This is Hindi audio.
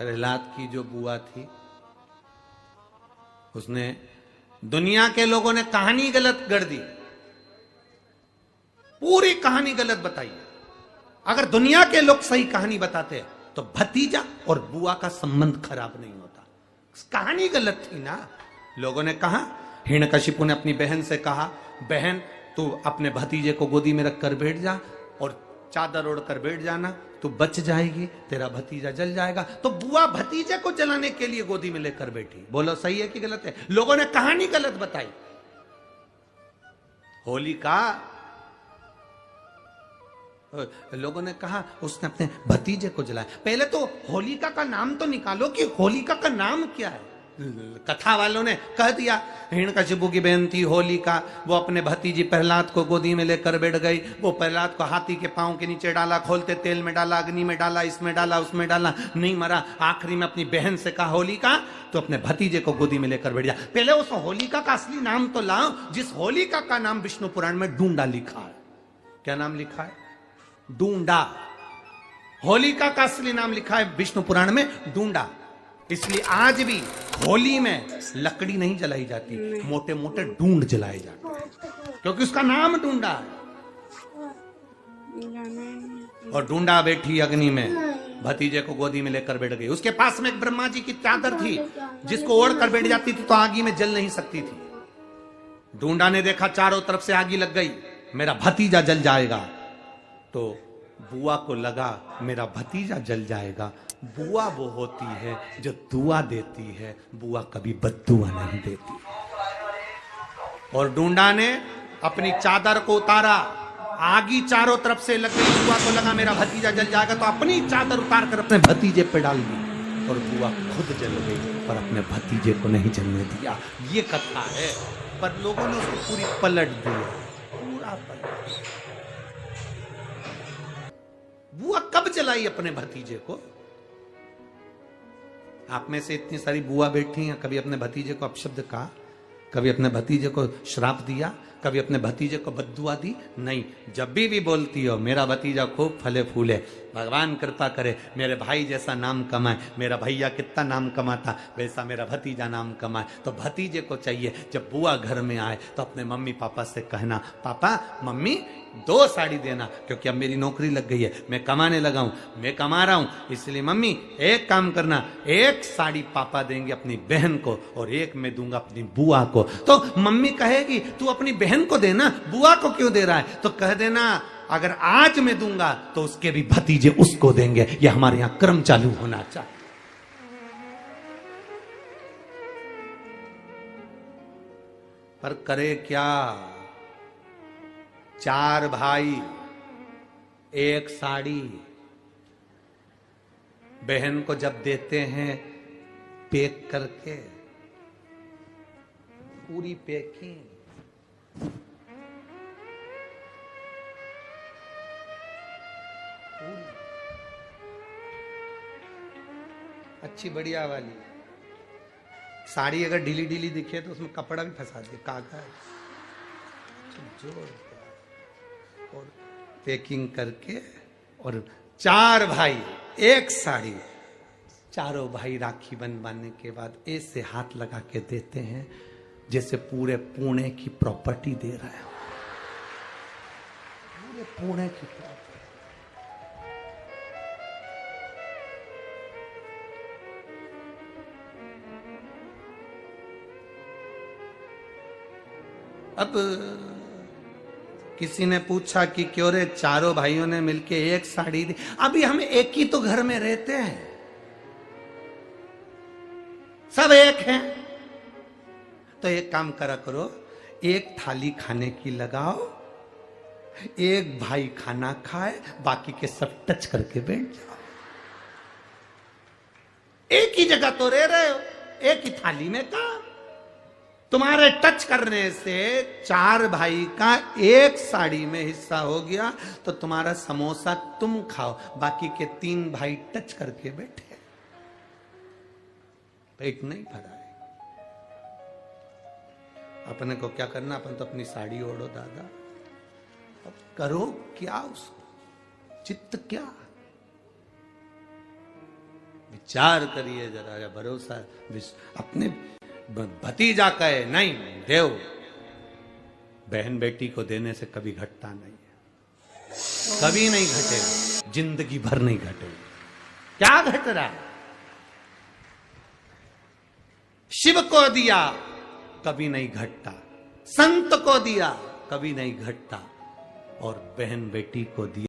प्रहलाद की जो बुआ थी, उसने दुनिया के लोगों ने कहानी गलत गढ़ दी, पूरी कहानी गलत बताई। अगर दुनिया के लोग सही कहानी बताते तो भतीजा और बुआ का संबंध खराब नहीं होता। कहानी गलत थी ना। लोगों ने कहा, हिरण्यकशिपु ने अपनी बहन से कहा, बहन तू अपने भतीजे को गोदी में रखकर बैठ जा और चादर ओढ़कर बैठ जाना, तू बच जाएगी, तेरा भतीजा जल जाएगा। तो बुआ भतीजे को जलाने के लिए गोदी में लेकर बैठी। बोलो सही है कि गलत है? लोगों ने कहानी गलत बताई। होलिका, लोगों ने कहा उसने अपने भतीजे को जलाया। पहले तो होलिका का नाम तो निकालो कि होलिका का नाम क्या है। कथा वालों ने कह दिया हिरण्यकशिपु की बहन थी होलिका, वो अपने भतीजी प्रहलाद को गोदी में लेकर बैठ गई। वो प्रहलाद को हाथी के पांव के नीचे डाला, खोलते तेल में डाला, अग्नि में डाला, इसमें डाला, उसमें डाला, नहीं मरा। आखिरी में अपनी बहन से कहा होलिका तो अपने भतीजे को गोदी में लेकर बैठ जा। पहले उस होलिका का असली नाम तो लाओ, जिस होलिका का नाम विष्णु पुराण में डूंडा लिखा है। क्या नाम लिखा है? डूंडा। होलिका का असली नाम लिखा है विष्णु पुराण में डूंडा। इसलिए आज भी होली में लकड़ी नहीं जलाई जाती, मोटे मोटे डूंड जलाए जाते हैं, क्योंकि उसका नाम डूंडा है। और डूंडा बैठी अग्नि में, भतीजे को गोदी में लेकर बैठ गई। उसके पास में एक ब्रह्मा जी की चादर थी, जिसको ओढ़ कर बैठ जाती थी तो आगी में जल नहीं सकती थी। डूंडा ने देखा चारों तरफ से आगी लग गई, मेरा भतीजा जल जाएगा। तो बुआ को लगा मेरा भतीजा जल जाएगा। बुआ वो होती है जो दुआ देती है, बुआ कभी बद्दुआ नहीं देती। और डूंडा ने अपनी चादर को उतारा, आगी चारों तरफ से लग गई। बुआ को लगा मेरा भतीजा जल जाएगा, तो अपनी चादर उतार कर अपने भतीजे पे डाल दी और बुआ खुद जल गई, पर अपने भतीजे को नहीं जलने दिया। ये कथा है, पर लोगों ने उसको पूरी पलट दी, पूरा पलट। बुआ कब जलाई अपने भतीजे को? आप में से इतनी सारी बुआ बैठी हैं, कभी अपने भतीजे को अपशब्द कहा? कभी अपने भतीजे को श्राप दिया? कभी अपने भतीजे को बद्दुआ दी? नहीं। जब भी बोलती हो मेरा भतीजा खूब फले फूले, भगवान कृपा करे, मेरे भाई जैसा नाम कमाए, मेरा भैया कितना नाम कमाता वैसा मेरा भतीजा नाम कमाए, तो भतीजे को चाहिए जब बुआ घर में आए तो अपने मम्मी पापा से कहना, पापा मम्मी 2 साड़ी देना, क्योंकि अब मेरी नौकरी लग गई है, मैं कमाने लगा हूं, मैं कमा रहा हूं, इसलिए मम्मी एक काम करना, 1 साड़ी पापा देंगे अपनी बहन को और 1 मैं दूंगा अपनी बुआ को। तो मम्मी कहेगी तू अपनी बहन को देना, बुआ को क्यों दे रहा है? तो कह देना अगर आज मैं दूंगा तो उसके भी भतीजे उसको देंगे। ये हमारे यहां क्रम चालू होना चाहिए। पर करे क्या? 4 भाई 1 साड़ी बहन को जब देते हैं पैक करके, पूरी पैकिंग, अच्छी बढ़िया वाली साड़ी। अगर ढीली ढीली दिखे तो उसमें कपड़ा भी फंसा दे, कागज जोड़ और पैकिंग करके, और 4 भाई 1 साड़ी। चारों भाई राखी बनवाने के बाद ऐसे हाथ लगा के देते हैं जैसे पूरे पुणे की प्रॉपर्टी दे रहा है, पूरे पुणे की प्रॉपर्टी। अब किसी ने पूछा कि क्यों रे चारों भाइयों ने मिलके 1 साड़ी दी? अभी हम एक ही तो घर में रहते हैं, सब एक हैं। तो एक काम करा करो, 1 थाली खाने की लगाओ, 1 भाई खाना खाए, बाकी के सब टच करके बैठ जाओ। एक ही जगह तो रह रहे हो, एक ही थाली में काम। तुम्हारे टच करने से 4 भाई का 1 साड़ी में हिस्सा हो गया, तो तुम्हारा समोसा तुम खाओ, बाकी के 3 भाई टच करके बैठे, पेट नहीं भरा है। अपने को क्या करना? अपन तो अपनी साड़ी ओढ़ो दादा, अब करो क्या उसको? चित्त क्या? विचार करिए जरा, भरोसा अपने भतीजा कहे नहीं देव, बहन बेटी को देने से कभी घटता नहीं है, कभी नहीं घटेगा, जिंदगी भर नहीं घटेगा। क्या घट रहा है? शिव को दिया कभी नहीं घटता, संत को दिया कभी नहीं घटता, और बहन बेटी को दिया